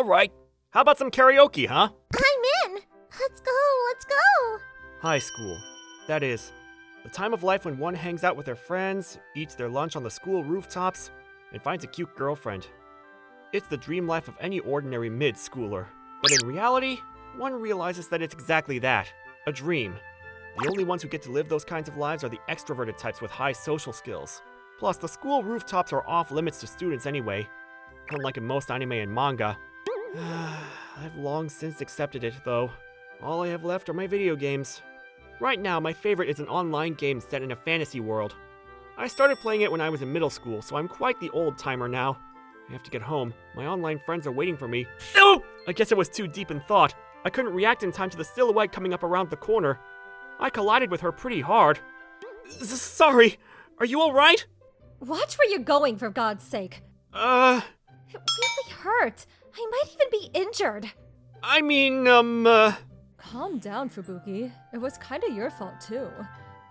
Alright, how about some karaoke, huh? I'm in! Let's go! High school. That is, the time of life when one hangs out with their friends, eats their lunch on the school rooftops, and finds a cute girlfriend. It's the dream life of any ordinary mid-schooler. But in reality, one realizes that it's exactly that, a dream. The only ones who get to live those kinds of lives are the extroverted types with high social skills. Plus, the school rooftops are off limits to students anyway, unlike in most anime and manga. I've long since accepted it, though. All I have left are my video games. Right now, my favorite is an online game set in a fantasy world. I started playing it when I was in middle school, so I'm quite the old-timer now. I have to get home. My online friends are waiting for me. Oh! I guess I was too deep in thought. I couldn't react in time to the silhouette coming up around the corner. I collided with her pretty hard. Sorry, are you alright? Watch where you're going, for God's sake. It really hurt. I might even be injured. Calm down, Fubuki. It was kinda your fault, too.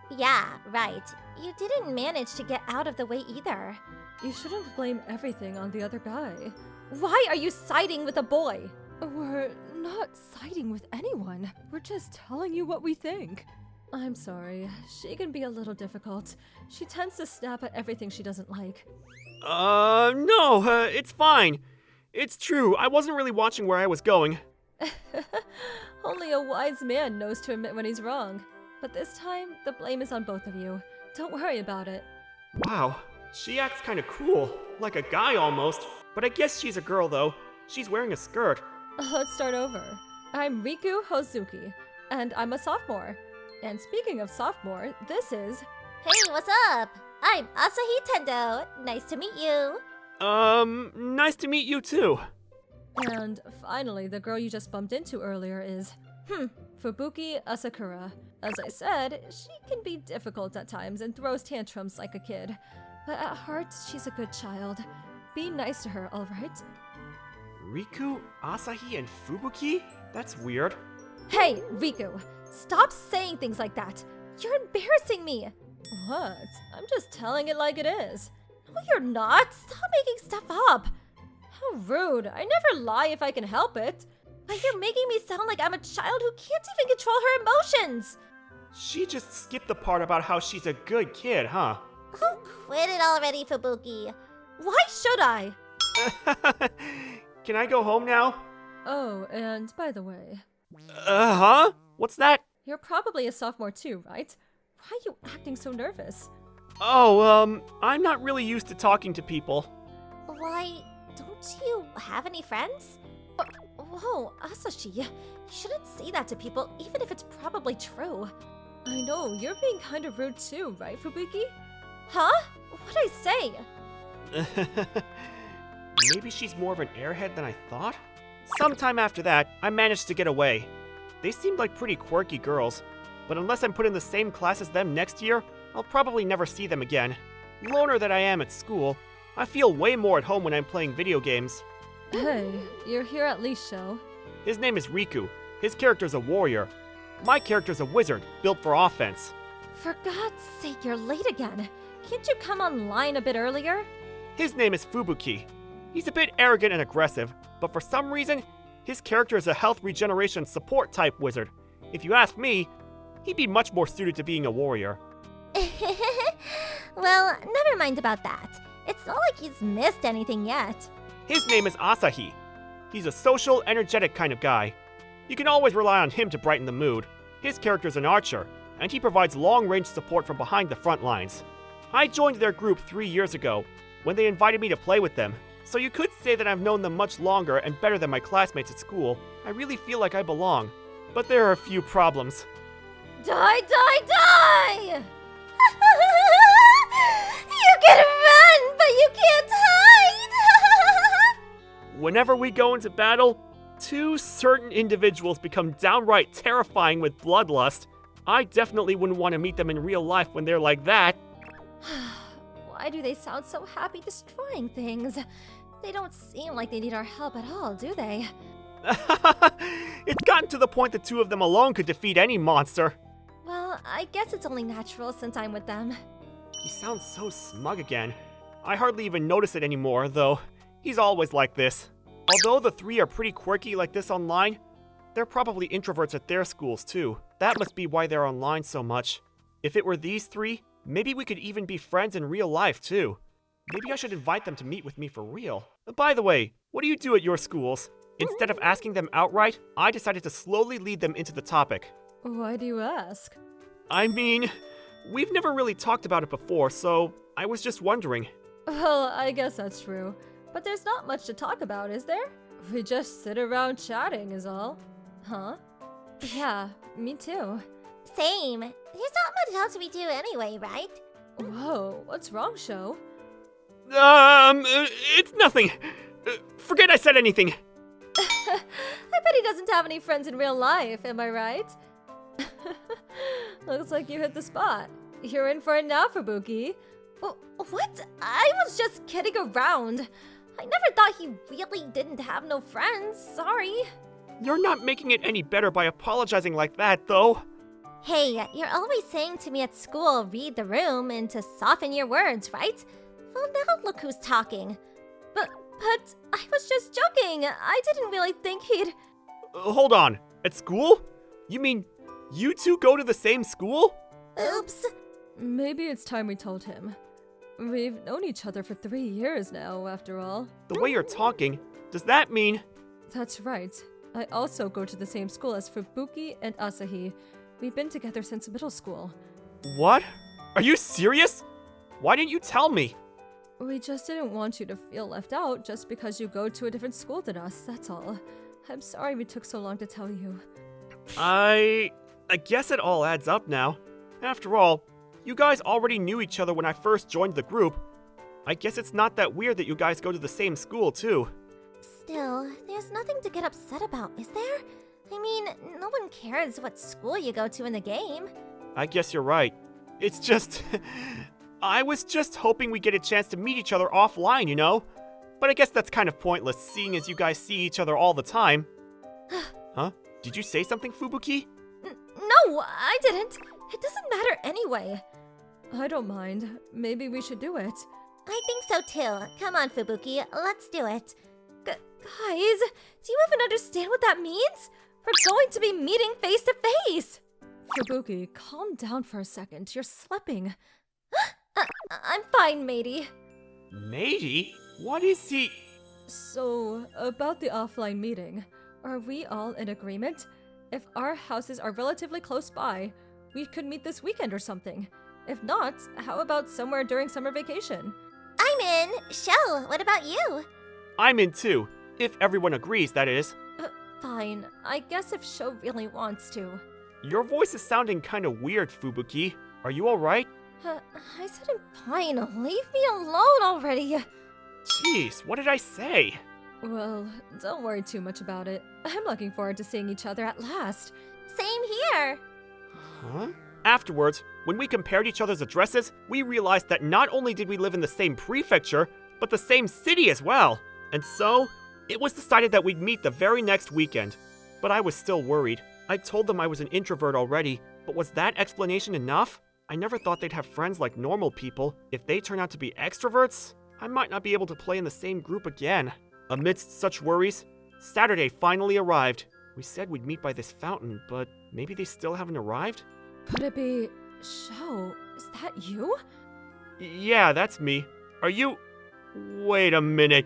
Yeah, right. You didn't manage to get out of the way either. You shouldn't blame everything on the other guy. Why are you siding with a boy? We're not siding with anyone. We're just telling you what we think. I'm sorry. She can be a little difficult. She tends to snap at everything she doesn't like. No, it's fine. It's true, I wasn't really watching where I was going. Only a wise man knows to admit when he's wrong. But this time, the blame is on both of you. Don't worry about it. Wow, she acts kinda cool, like a guy almost. But I guess she's a girl though. She's wearing a skirt. Let's start over. I'm Riku Hozuki, and I'm a sophomore. And speaking of sophomore, this is... Hey, what's up? I'm Asahi Tendo. Nice to meet you. Nice to meet you too. And finally, the girl you just bumped into earlier is... Fubuki Asakura. As I said, she can be difficult at times and throws tantrums like a kid. But at heart, she's a good child. Be nice to her, alright? Riku, Asahi, and Fubuki? That's weird. Hey, Riku! Stop saying things like that! You're embarrassing me! What? I'm just telling it like it is. No, you're not! Stop making stuff up! How rude. I never lie if I can help it. But you're making me sound like I'm a child who can't even control her emotions! She just skipped the part about how she's a good kid, huh? Oh, quit it already, Fubuki. Why should I? Can I go home now? Oh, and by the way... Huh? What's that? You're probably a sophomore too, right? Why are you acting so nervous? Oh, I'm not really used to talking to people. Why, don't you have any friends? Whoa, Asashi, you shouldn't say that to people, even if it's probably true. I know, you're being kind of rude too, right, Fubuki? Huh? What'd I say? Maybe she's more of an airhead than I thought? Sometime after that, I managed to get away. They seemed like pretty quirky girls, but unless I'm put in the same class as them next year, I'll probably never see them again. Loner that I am at school, I feel way more at home when I'm playing video games. Hey, you're here at least, Sho. His name is Riku. His character's a warrior. My character's a wizard, built for offense. For God's sake, you're late again. Can't you come online a bit earlier? His name is Fubuki. He's a bit arrogant and aggressive, but for some reason, his character is a health regeneration support type wizard. If you ask me, he'd be much more suited to being a warrior. Well, never mind about that. It's not like he's missed anything yet. His name is Asahi. He's a social, energetic kind of guy. You can always rely on him to brighten the mood. His character's an archer, and he provides long-range support from behind the front lines. I joined their group 3 years ago, when they invited me to play with them. So you could say that I've known them much longer and better than my classmates at school. I really feel like I belong. But there are a few problems. Die, die, die! You can run, but you can't hide! Whenever we go into battle, 2 certain individuals become downright terrifying with bloodlust. I definitely wouldn't want to meet them in real life when they're like that. Why do they sound so happy destroying things? They don't seem like they need our help at all, do they? It's gotten to the point that 2 of them alone could defeat any monster. Well, I guess it's only natural since I'm with them. He sounds so smug again. I hardly even notice it anymore, though. He's always like this. Although the three are pretty quirky like this online, they're probably introverts at their schools too. That must be why they're online so much. If it were these three, maybe we could even be friends in real life too. Maybe I should invite them to meet with me for real. By the way, what do you do at your schools? Instead of asking them outright, I decided to slowly lead them into the topic. Why do you ask? I mean, we've never really talked about it before, so I was just wondering. Well, I guess that's true. But there's not much to talk about, is there? We just sit around chatting is all. Huh? Yeah, me too. Same. There's not much else we do anyway, right? Whoa, what's wrong, Sho? It's nothing. Forget I said anything. I bet he doesn't have any friends in real life, am I right? Looks like you hit the spot. You're in for it now, Fubuki. What? I was just kidding around. I never thought he really didn't have no friends. Sorry. You're not making it any better by apologizing like that, though. Hey, you're always saying to me at school, read the room and to soften your words, right? Well, now look who's talking. But I was just joking. I didn't really think he'd... Hold on. At school? You mean you two go to the same school? Oops. Maybe it's time we told him. We've known each other for 3 years now, after all. The way you're talking, does that mean... That's right. I also go to the same school as Fubuki and Asahi. We've been together since middle school. What? Are you serious? Why didn't you tell me? We just didn't want you to feel left out just because you go to a different school than us, that's all. I'm sorry we took so long to tell you. I guess it all adds up now. After all, you guys already knew each other when I first joined the group. I guess it's not that weird that you guys go to the same school, too. Still, there's nothing to get upset about, is there? I mean, no one cares what school you go to in the game. I guess you're right. It's just... I was just hoping we get a chance to meet each other offline, you know? But I guess that's kind of pointless, seeing as you guys see each other all the time. Huh? Did you say something, Fubuki? No, I didn't. It doesn't matter anyway. I don't mind. Maybe we should do it. I think so too. Come on, Fubuki, let's do it. Guys, do you even understand what that means? We're going to be meeting face to face. Fubuki, calm down for a second. You're slipping. I'm fine, matey. Matey? What is he? So, about the offline meeting, are we all in agreement? If our houses are relatively close by, we could meet this weekend or something. If not, how about somewhere during summer vacation? I'm in. Shell, what about you? I'm in too. If everyone agrees, that is. Fine. I guess if Sho really wants to. Your voice is sounding kinda weird, Fubuki. Are you alright? I said I'm fine. Leave me alone already. Jeez, what did I say? Well, don't worry too much about it. I'm looking forward to seeing each other at last. Same here. Huh? Afterwards, when we compared each other's addresses, we realized that not only did we live in the same prefecture, but the same city as well. And so, it was decided that we'd meet the very next weekend. But I was still worried. I told them I was an introvert already, but was that explanation enough? I never thought they'd have friends like normal people. If they turn out to be extroverts, I might not be able to play in the same group again. Amidst such worries, Saturday finally arrived. We said we'd meet by this fountain, but maybe they still haven't arrived? Could it be... Sho? Is that you? Yeah, that's me. Are you... Wait a minute.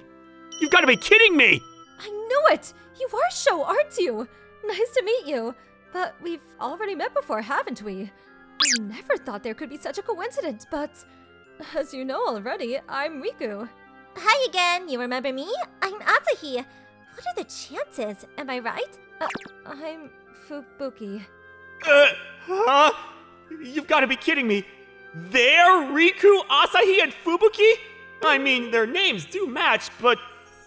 You've got to be kidding me! I knew it! You are Sho, aren't you? Nice to meet you. But we've already met before, haven't we? I never thought there could be such a coincidence, but... As you know already, I'm Riku. Hi again. You remember me? I'm Asahi. What are the chances? Am I right? I'm Fubuki. Huh? You've got to be kidding me. They're Riku, Asahi, and Fubuki? I mean, their names do match, but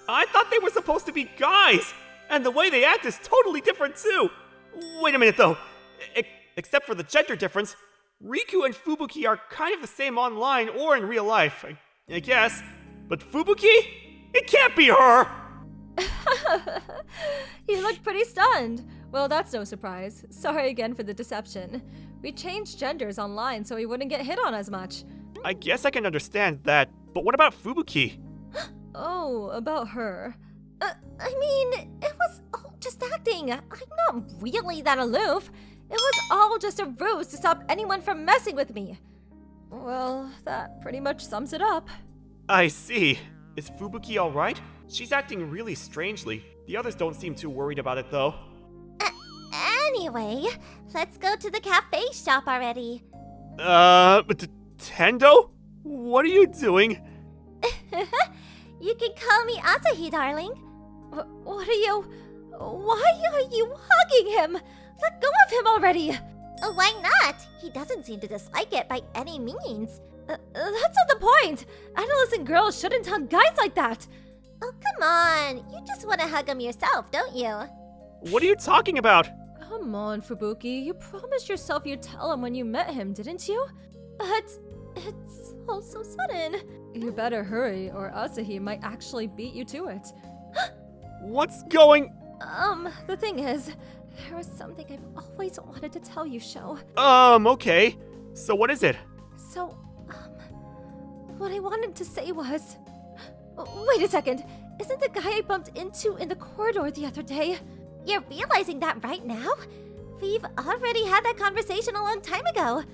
I thought they were supposed to be guys. And the way they act is totally different, too. Wait a minute, though. Except for the gender difference, Riku and Fubuki are kind of the same online or in real life, I guess. But Fubuki? It can't be her! You look pretty stunned. Well, that's no surprise. Sorry again for the deception. We changed genders online so we wouldn't get hit on as much. I guess I can understand that, but what about Fubuki? Oh, about her. I mean, it was all just acting. I'm not really that aloof. It was all just a ruse to stop anyone from messing with me. Well, that pretty much sums it up. I see. Is Fubuki alright? She's acting really strangely. The others don't seem too worried about it though. Anyway, let's go to the cafe shop already. But Tendo? What are you doing? You can call me Asahi, darling. What are you... Why are you hugging him? Let go of him already! Why not? He doesn't seem to dislike it by any means. That's not the point! Adolescent girls shouldn't hug guys like that! Oh, come on. You just want to hug him yourself, don't you? What are you talking about? Come on, Fubuki. You promised yourself you'd tell him when you met him, didn't you? But it's all so sudden. You better hurry, or Asahi might actually beat you to it. What's going... The thing is, there was something I've always wanted to tell you, Sho. Okay. So what is it? So, what I wanted to say was... Wait a second. Isn't the guy I bumped into in the corridor the other day? You're realizing that right now? We've already had that conversation a long time ago.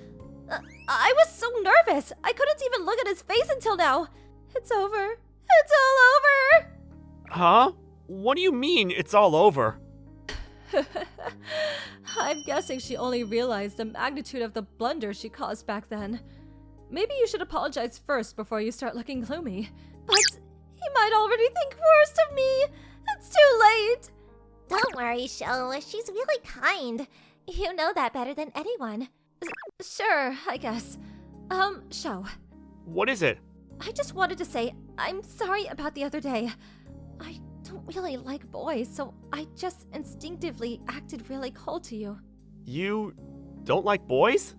I was so nervous. I couldn't even look at his face until now. It's over. It's all over. Huh? What do you mean, it's all over? I'm guessing she only realized the magnitude of the blunder she caused back then. Maybe you should apologize first before you start looking gloomy. But he might already think worst of me. It's too late. Don't worry, Sho. She's really kind. You know that better than anyone. Sure, I guess. Sho. What is it? I just wanted to say I'm sorry about the other day. I don't really like boys, so I just instinctively acted really cold to you. You don't like boys?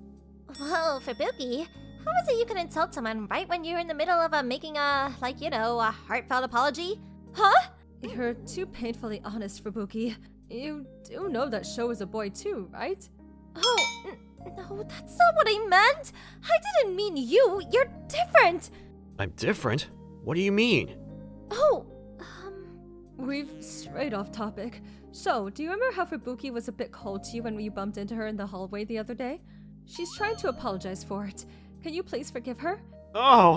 Whoa, Fubuki. How is it you can insult someone right when you're in the middle of making a heartfelt apology? Huh? You're too painfully honest, Fubuki. You do know that Sho is a boy too, right? Oh, no, that's not what I meant! I didn't mean you! You're different! I'm different? What do you mean? Oh, we've strayed off topic. So, do you remember how Fubuki was a bit cold to you when you bumped into her in the hallway the other day? She's trying to apologize for it. Can you please forgive her? Oh,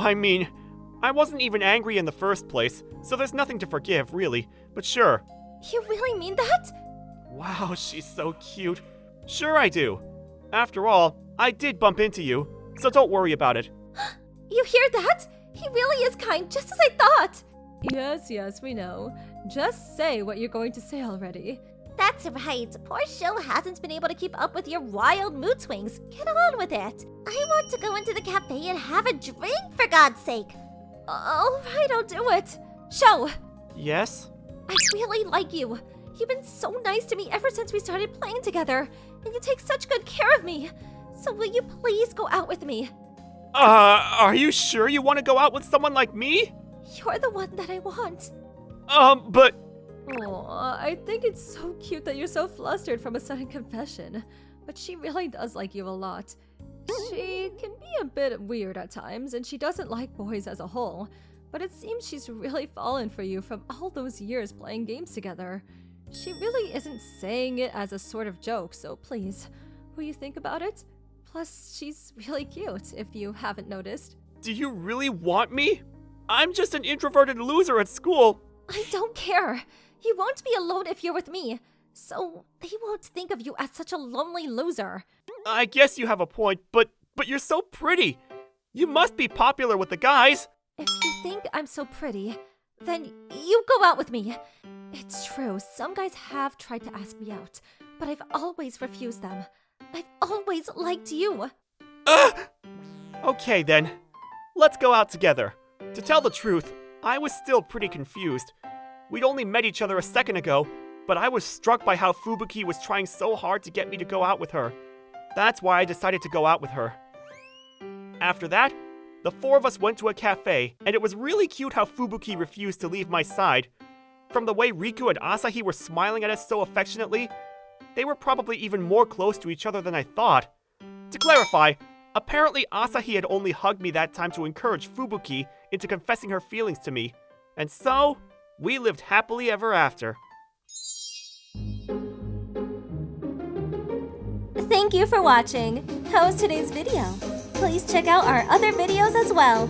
I wasn't even angry in the first place, so there's nothing to forgive, really. But sure. You really mean that? Wow, she's so cute. Sure I do. After all, I did bump into you, so don't worry about it. You hear that? He really is kind, just as I thought! Yes, we know. Just say what you're going to say already. That's right. Poor Sho hasn't been able to keep up with your wild mood swings. Get on with it. I want to go into the cafe and have a drink, for God's sake. Alright, I'll do it. Sho! Yes? I really like you. You've been so nice to me ever since we started playing together, and you take such good care of me. So will you please go out with me? Are you sure you want to go out with someone like me? You're the one that I want. But... Aw, I think it's so cute that you're so flustered from a sudden confession. But she really does like you a lot. She can be a bit weird at times, and she doesn't like boys as a whole. But it seems she's really fallen for you from all those years playing games together. She really isn't saying it as a sort of joke, so please, will you think about it? Plus, she's really cute, if you haven't noticed. Do you really want me? I'm just an introverted loser at school. I don't care. You won't be alone if you're with me. So, they won't think of you as such a lonely loser. I guess you have a point, but you're so pretty. You must be popular with the guys. If you think I'm so pretty, then you go out with me. It's true, some guys have tried to ask me out, but I've always refused them. I've always liked you. Okay then. Let's go out together. To tell the truth, I was still pretty confused. We'd only met each other a second ago, but I was struck by how Fubuki was trying so hard to get me to go out with her. That's why I decided to go out with her. After that, the four of us went to a cafe, and it was really cute how Fubuki refused to leave my side. From the way Riku and Asahi were smiling at us so affectionately, they were probably even more close to each other than I thought. To clarify, apparently Asahi had only hugged me that time to encourage Fubuki into confessing her feelings to me. And so, we lived happily ever after. Thank you for watching. How was today's video? Please check out our other videos as well.